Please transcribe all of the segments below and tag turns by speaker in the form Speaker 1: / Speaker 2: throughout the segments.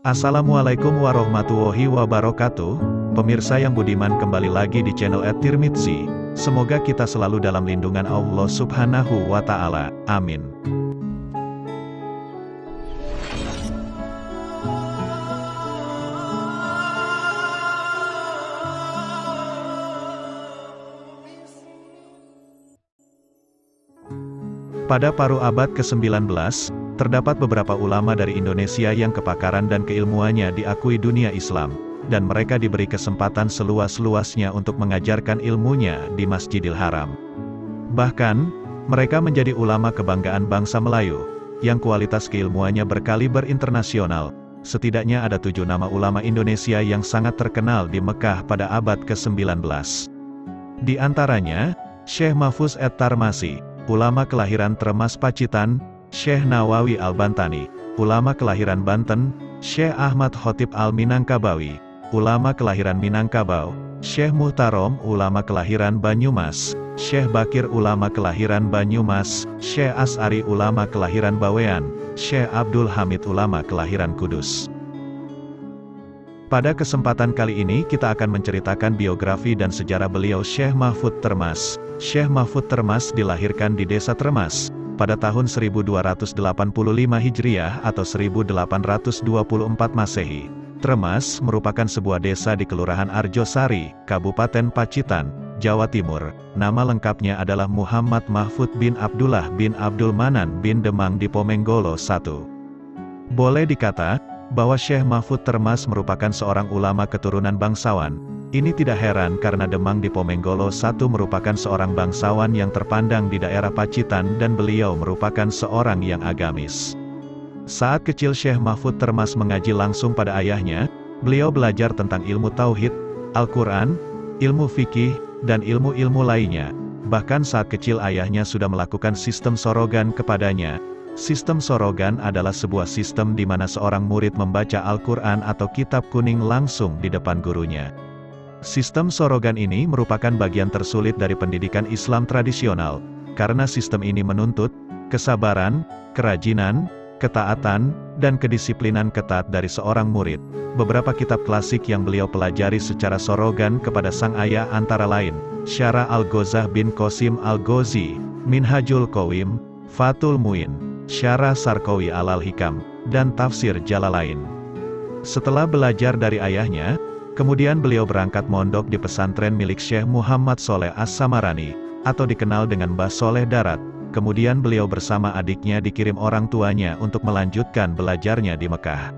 Speaker 1: Assalamualaikum warahmatullahi wabarakatuh. Pemirsa yang budiman, kembali lagi di channel @tirmidzi. Semoga kita selalu dalam lindungan Allah Subhanahu wa Ta'ala. Amin. Pada paruh abad ke-19, terdapat beberapa ulama dari Indonesia yang kepakaran dan keilmuannya diakui dunia Islam, dan mereka diberi kesempatan seluas-luasnya untuk mengajarkan ilmunya di Masjidil Haram. Bahkan, mereka menjadi ulama kebanggaan bangsa Melayu, yang kualitas keilmuannya berkaliber internasional. Setidaknya ada 7 nama ulama Indonesia yang sangat terkenal di Mekah pada abad ke-19. Di antaranya, Syekh Mahfuz At-Tarmasi, ulama kelahiran Tremas Pacitan; Syekh Nawawi Al-Bantani, ulama kelahiran Banten; Syekh Ahmad Khotib Al-Minangkabawi, ulama kelahiran Minangkabau; Syekh Muhtarom, ulama kelahiran Banyumas; Syekh Bakir, ulama kelahiran Banyumas; Syekh As'ari, ulama kelahiran Bawean; Syekh Abdul Hamid, ulama kelahiran Kudus. Pada kesempatan kali ini kita akan menceritakan biografi dan sejarah beliau, Syekh Mahfuz Termas. Syekh Mahfuz Termas dilahirkan di desa Tremas pada tahun 1285 Hijriah atau 1824 Masehi. Tremas merupakan sebuah desa di Kelurahan Arjosari, Kabupaten Pacitan, Jawa Timur. Nama lengkapnya adalah Muhammad Mahfuz bin Abdullah bin Abdul Manan bin Demang di Pomenggolo I. Boleh dikata bahwa Syekh Mahfuz Termas merupakan seorang ulama keturunan bangsawan. Ini tidak heran karena Demang di Pomenggolo I merupakan seorang bangsawan yang terpandang di daerah Pacitan dan beliau merupakan seorang yang agamis. Saat kecil Syekh Mahfuz Termas mengaji langsung pada ayahnya. Beliau belajar tentang ilmu tauhid, Al-Quran, ilmu fikih, dan ilmu-ilmu lainnya. Bahkan saat kecil ayahnya sudah melakukan sistem sorogan kepadanya. Sistem sorogan adalah sebuah sistem di mana seorang murid membaca Al-Quran atau kitab kuning langsung di depan gurunya. Sistem sorogan ini merupakan bagian tersulit dari pendidikan Islam tradisional, karena sistem ini menuntut kesabaran, kerajinan, ketaatan, dan kedisiplinan ketat dari seorang murid. Beberapa kitab klasik yang beliau pelajari secara sorogan kepada sang ayah antara lain Syarah Al-Ghozah bin Qasim Al-Ghozi, Minhajul Qawim, Fathul Muin, Syarah Sarqawi Al-Hikam, dan Tafsir Jalalain. Setelah belajar dari ayahnya, kemudian beliau berangkat mondok di pesantren milik Syekh Muhammad Soleh As-Samarani, atau dikenal dengan Mbah Soleh Darat. Kemudian beliau bersama adiknya dikirim orang tuanya untuk melanjutkan belajarnya di Mekah.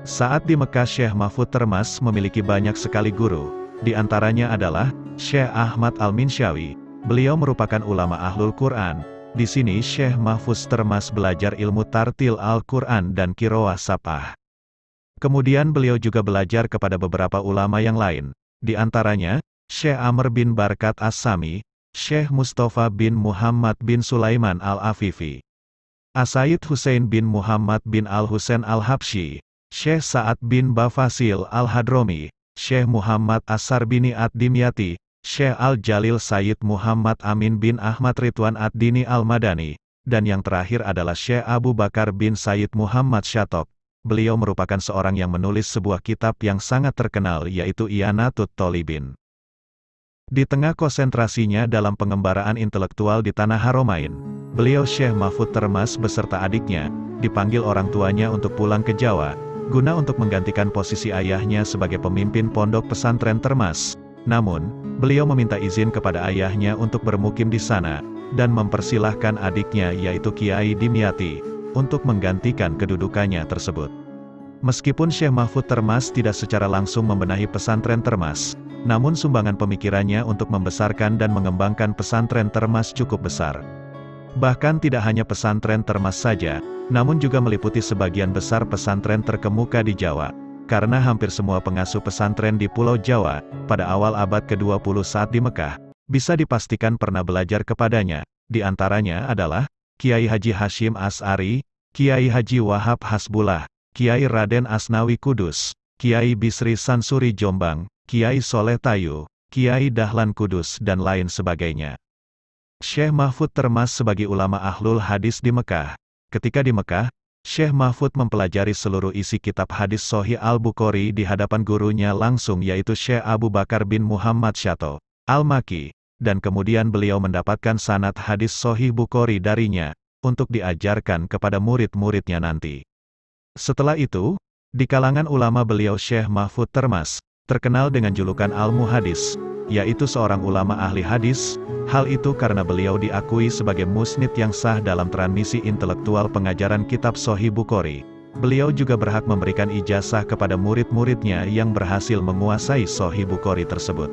Speaker 1: Saat di Mekah Syekh Mahfuz Termas memiliki banyak sekali guru. Di antaranya adalah Syekh Ahmad Al-Minsyawi. Beliau merupakan ulama Ahlul Quran. Di sini Syekh Mahfuz Termas belajar ilmu tartil Al-Quran dan qiraah sab'ah. Kemudian beliau juga belajar kepada beberapa ulama yang lain. Di antaranya, Syekh Amr bin Barkat As-Sami, Syekh Mustafa bin Muhammad bin Sulaiman Al-Afifi, As-Sayyid Husain bin Muhammad bin Al-Husain Al-Habsyi, Syekh Sa'ad bin Bafasil Al-Hadromi, Syekh Muhammad As-Sarbini Ad-Dimyati, Syekh Al-Jalil Sayyid Muhammad Amin bin Ahmad Ridwan Ad-Dini Al-Madani, dan yang terakhir adalah Syekh Abu Bakar bin Sayyid Muhammad Syatop. Beliau merupakan seorang yang menulis sebuah kitab yang sangat terkenal yaitu I'anatut Thalibin. Di tengah konsentrasinya dalam pengembaraan intelektual di Tanah Haromain, beliau Syekh Mahfuz Termas beserta adiknya, dipanggil orang tuanya untuk pulang ke Jawa, guna untuk menggantikan posisi ayahnya sebagai pemimpin pondok pesantren Termas. Namun, beliau meminta izin kepada ayahnya untuk bermukim di sana, dan mempersilahkan adiknya yaitu Kiai Dimyati, untuk menggantikan kedudukannya tersebut. Meskipun Syekh Mahfuz Termas tidak secara langsung membenahi pesantren Termas, namun sumbangan pemikirannya untuk membesarkan dan mengembangkan pesantren Termas cukup besar. Bahkan tidak hanya pesantren Termas saja, namun juga meliputi sebagian besar pesantren terkemuka di Jawa. Karena hampir semua pengasuh pesantren di Pulau Jawa, pada awal abad ke-20 saat di Mekah, bisa dipastikan pernah belajar kepadanya. Di antaranya adalah Kiai Haji Hashim As'ari, Kiai Haji Wahab Hasbullah, Kiai Raden Asnawi Kudus, Kiai Bisri Sansuri Jombang, Kiai Soleh Tayu, Kiai Dahlan Kudus dan lain sebagainya. Syekh Mahfuz Termas sebagai ulama ahlul hadis di Mekah. Ketika di Mekah, Syekh Mahfud mempelajari seluruh isi kitab hadis Sahih Al-Bukhari di hadapan gurunya langsung yaitu Syekh Abu Bakar bin Muhammad Syato Al-Maki, dan kemudian beliau mendapatkan sanad hadis Sahih Bukhari darinya, untuk diajarkan kepada murid-muridnya nanti. Setelah itu, di kalangan ulama beliau Syekh Mahfud Termas, terkenal dengan julukan Al-Muhadis, yaitu seorang ulama ahli hadis. Hal itu karena beliau diakui sebagai musnid yang sah dalam transmisi intelektual pengajaran kitab Sahih Bukhari. Beliau juga berhak memberikan ijazah kepada murid-muridnya yang berhasil menguasai Sahih Bukhari tersebut.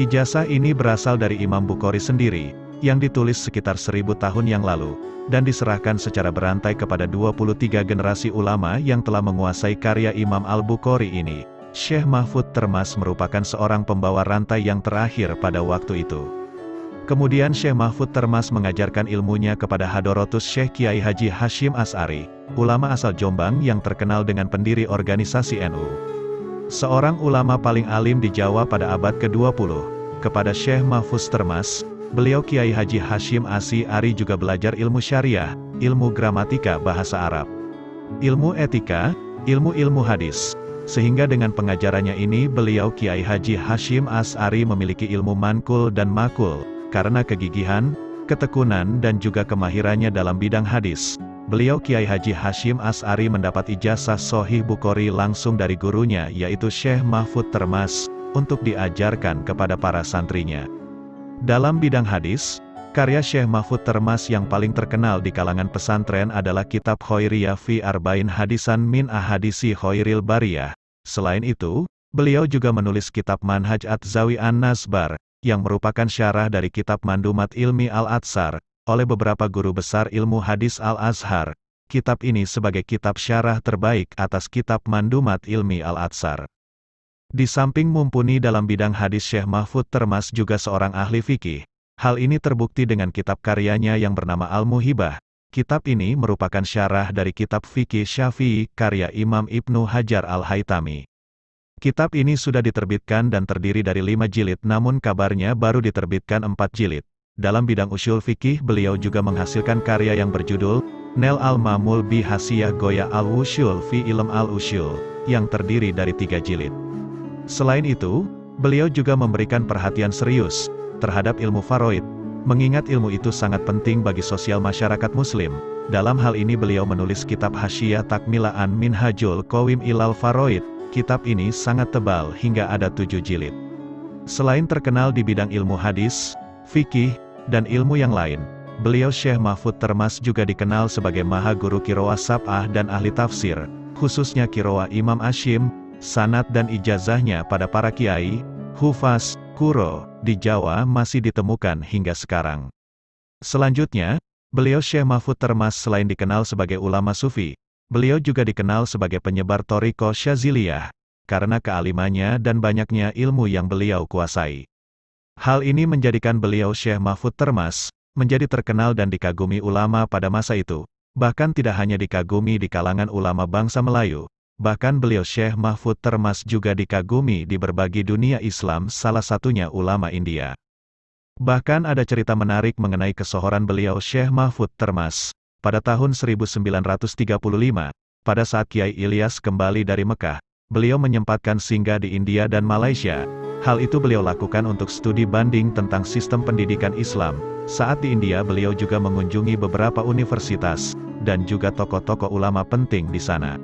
Speaker 1: Ijazah ini berasal dari Imam Bukhari sendiri, yang ditulis sekitar 1000 tahun yang lalu, dan diserahkan secara berantai kepada 23 generasi ulama yang telah menguasai karya Imam Al-Bukhari ini. Syekh Mahfud Termas merupakan seorang pembawa rantai yang terakhir pada waktu itu. Kemudian Syekh Mahfud Termas mengajarkan ilmunya kepada Hadratus Syekh Kiai Haji Hashim Asy'ari, ulama asal Jombang yang terkenal dengan pendiri organisasi NU. Seorang ulama paling alim di Jawa pada abad ke-20. Kepada Syekh Mahfud Termas, beliau Kiai Haji Hashim Asy'ari juga belajar ilmu syariah, ilmu gramatika bahasa Arab, ilmu etika, ilmu-ilmu hadis. Sehingga dengan pengajarannya ini beliau Kiai Haji Hashim Asy'ari memiliki ilmu mankul dan makul. Karena kegigihan, ketekunan dan juga kemahirannya dalam bidang hadis, beliau Kiai Haji Hashim Asy'ari mendapat ijazah Sahih Bukhari langsung dari gurunya yaitu Syekh Mahfud Termas, untuk diajarkan kepada para santrinya. Dalam bidang hadis, karya Syekh Mahfud Termas yang paling terkenal di kalangan pesantren adalah kitab Khairiyah fi Arba'in Hadisan min Ahadisi Khairil Bariyah. Selain itu, beliau juga menulis kitab Manhaj At-Zawi An-Nasbar, yang merupakan syarah dari kitab Mandumat Ilmi Al-Atsar, oleh beberapa guru besar ilmu hadis Al-Azhar. Kitab ini sebagai kitab syarah terbaik atas kitab Mandumat Ilmi Al-Atsar. Di samping mumpuni dalam bidang hadis, Syekh Mahfud Termas juga seorang ahli fikih. Hal ini terbukti dengan kitab karyanya yang bernama Al-Muhibah. Kitab ini merupakan syarah dari kitab fikih Syafi'i, karya Imam Ibnu Hajar Al-Haytami. Kitab ini sudah diterbitkan dan terdiri dari 5 jilid, namun kabarnya baru diterbitkan 4 jilid. Dalam bidang usyul fikih beliau juga menghasilkan karya yang berjudul Nel Al-Mamul bi Hasiyah Goya Al-Usyul fi Ilm Al-Usyul, yang terdiri dari 3 jilid. Selain itu, beliau juga memberikan perhatian serius terhadap ilmu faraid, mengingat ilmu itu sangat penting bagi sosial masyarakat muslim. Dalam hal ini beliau menulis kitab Hasyiyah Takmilaan Minhajul Qawim Ilal Faraid. Kitab ini sangat tebal hingga ada 7 jilid. Selain terkenal di bidang ilmu hadis, fikih, dan ilmu yang lain, beliau Syekh Mahfud Termas juga dikenal sebagai maha guru Qiraah Sab'ah dan ahli tafsir, khususnya Qiraah Imam Asyim. Sanad dan ijazahnya pada para kiai, hufaz, quro, di Jawa masih ditemukan hingga sekarang. Selanjutnya, beliau Syekh Mahfud Termas selain dikenal sebagai ulama sufi, beliau juga dikenal sebagai penyebar Thariqah Syaziliyah, karena kealimannya dan banyaknya ilmu yang beliau kuasai. Hal ini menjadikan beliau Syekh Mahfud Termas menjadi terkenal dan dikagumi ulama pada masa itu, bahkan tidak hanya dikagumi di kalangan ulama bangsa Melayu, bahkan beliau Syekh Mahfud Termas juga dikagumi di berbagai dunia Islam, salah satunya ulama India. Bahkan ada cerita menarik mengenai kesohoran beliau Syekh Mahfud Termas. Pada tahun 1935, pada saat Kiai Ilyas kembali dari Mekah, beliau menyempatkan singgah di India dan Malaysia. Hal itu beliau lakukan untuk studi banding tentang sistem pendidikan Islam. Saat di India beliau juga mengunjungi beberapa universitas, dan juga tokoh-tokoh ulama penting di sana.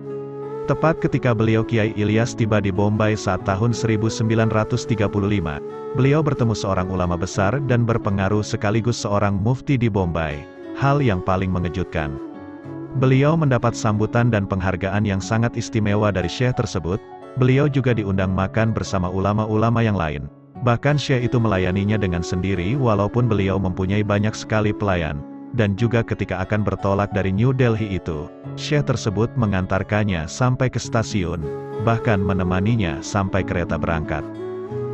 Speaker 1: Tepat ketika beliau Kiai Ilyas tiba di Bombay saat tahun 1935, beliau bertemu seorang ulama besar dan berpengaruh sekaligus seorang mufti di Bombay. Hal yang paling mengejutkan, beliau mendapat sambutan dan penghargaan yang sangat istimewa dari syekh tersebut. Beliau juga diundang makan bersama ulama-ulama yang lain. Bahkan syekh itu melayaninya dengan sendiri walaupun beliau mempunyai banyak sekali pelayan. Dan juga ketika akan bertolak dari New Delhi itu, syekh tersebut mengantarkannya sampai ke stasiun, bahkan menemaninya sampai kereta berangkat.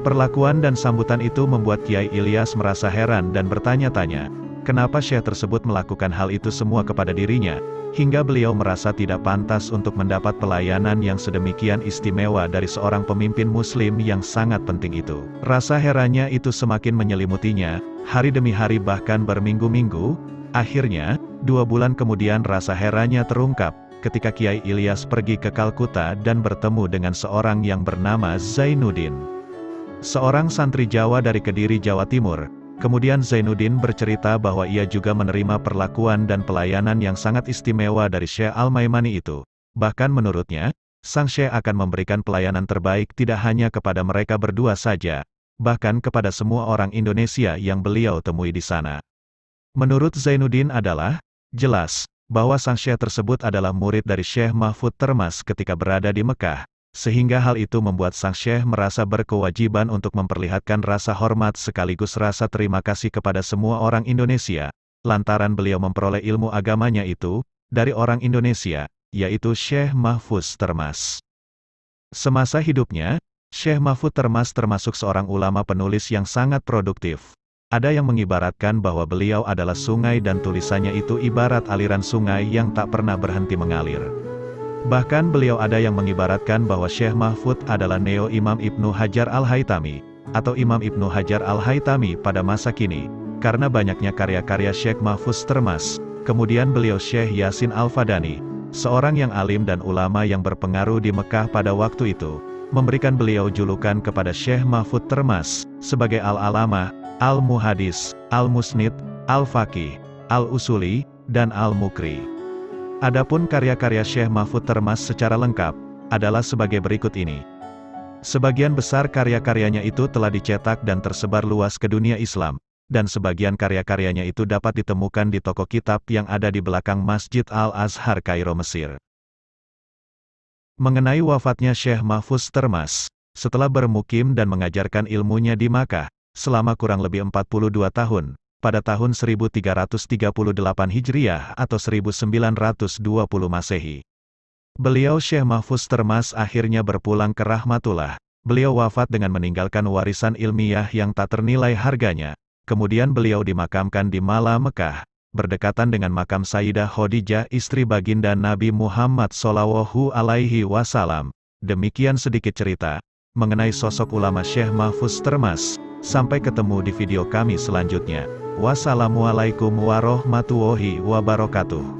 Speaker 1: Perlakuan dan sambutan itu membuat Kiai Ilyas merasa heran dan bertanya-tanya, kenapa syekh tersebut melakukan hal itu semua kepada dirinya, hingga beliau merasa tidak pantas untuk mendapat pelayanan yang sedemikian istimewa dari seorang pemimpin muslim yang sangat penting itu. Rasa herannya itu semakin menyelimutinya, hari demi hari bahkan berminggu-minggu. Akhirnya, 2 bulan kemudian rasa herannya terungkap, ketika Kiai Ilyas pergi ke Kalkuta dan bertemu dengan seorang yang bernama Zainuddin. Seorang santri Jawa dari Kediri, Jawa Timur. Kemudian Zainuddin bercerita bahwa ia juga menerima perlakuan dan pelayanan yang sangat istimewa dari Syekh Al-Maimani itu. Bahkan menurutnya, sang Syekh akan memberikan pelayanan terbaik tidak hanya kepada mereka berdua saja, bahkan kepada semua orang Indonesia yang beliau temui di sana. Menurut Zainuddin adalah jelas bahwa sang Syekh tersebut adalah murid dari Syekh Mahfud Termas ketika berada di Mekah, sehingga hal itu membuat sang Syekh merasa berkewajiban untuk memperlihatkan rasa hormat sekaligus rasa terima kasih kepada semua orang Indonesia, lantaran beliau memperoleh ilmu agamanya itu dari orang Indonesia, yaitu Syekh Mahfuz Termas. Semasa hidupnya, Syekh Mahfud Termas termasuk seorang ulama penulis yang sangat produktif. Ada yang mengibaratkan bahwa beliau adalah sungai dan tulisannya itu ibarat aliran sungai yang tak pernah berhenti mengalir. Bahkan beliau ada yang mengibaratkan bahwa Syekh Mahfud adalah Neo Imam Ibnu Hajar Al-Haytami, atau Imam Ibnu Hajar Al-Haytami pada masa kini, karena banyaknya karya-karya Syekh Mahfuz Termas. Kemudian beliau Syekh Yasin Al-Fadani, seorang yang alim dan ulama yang berpengaruh di Mekah pada waktu itu, memberikan beliau julukan kepada Syekh Mahfud Termas, sebagai Al-Alamah, Al-Muhadis, Al-Musnid, Al-Faqih, Al-Usuli, dan Al-Mukri. Adapun karya-karya Syekh Mahfud Termas secara lengkap, adalah sebagai berikut ini. Sebagian besar karya-karyanya itu telah dicetak dan tersebar luas ke dunia Islam, dan sebagian karya-karyanya itu dapat ditemukan di toko kitab yang ada di belakang Masjid Al-Azhar Kairo, Mesir. Mengenai wafatnya Syekh Mahfuz Termas, setelah bermukim dan mengajarkan ilmunya di Makkah, selama kurang lebih 42 tahun, pada tahun 1338 Hijriah atau 1920 Masehi. Beliau Syekh Mahfuz Termas akhirnya berpulang ke rahmatullah. Beliau wafat dengan meninggalkan warisan ilmiah yang tak ternilai harganya. Kemudian beliau dimakamkan di Mala, Mekah, berdekatan dengan makam Sayyidah Khadijah, istri baginda Nabi Muhammad Shallallahu Alaihi Wasallam. Demikian sedikit cerita mengenai sosok ulama Syekh Mahfuz Termas. Sampai ketemu di video kami selanjutnya. Wassalamualaikum warahmatullahi wabarakatuh.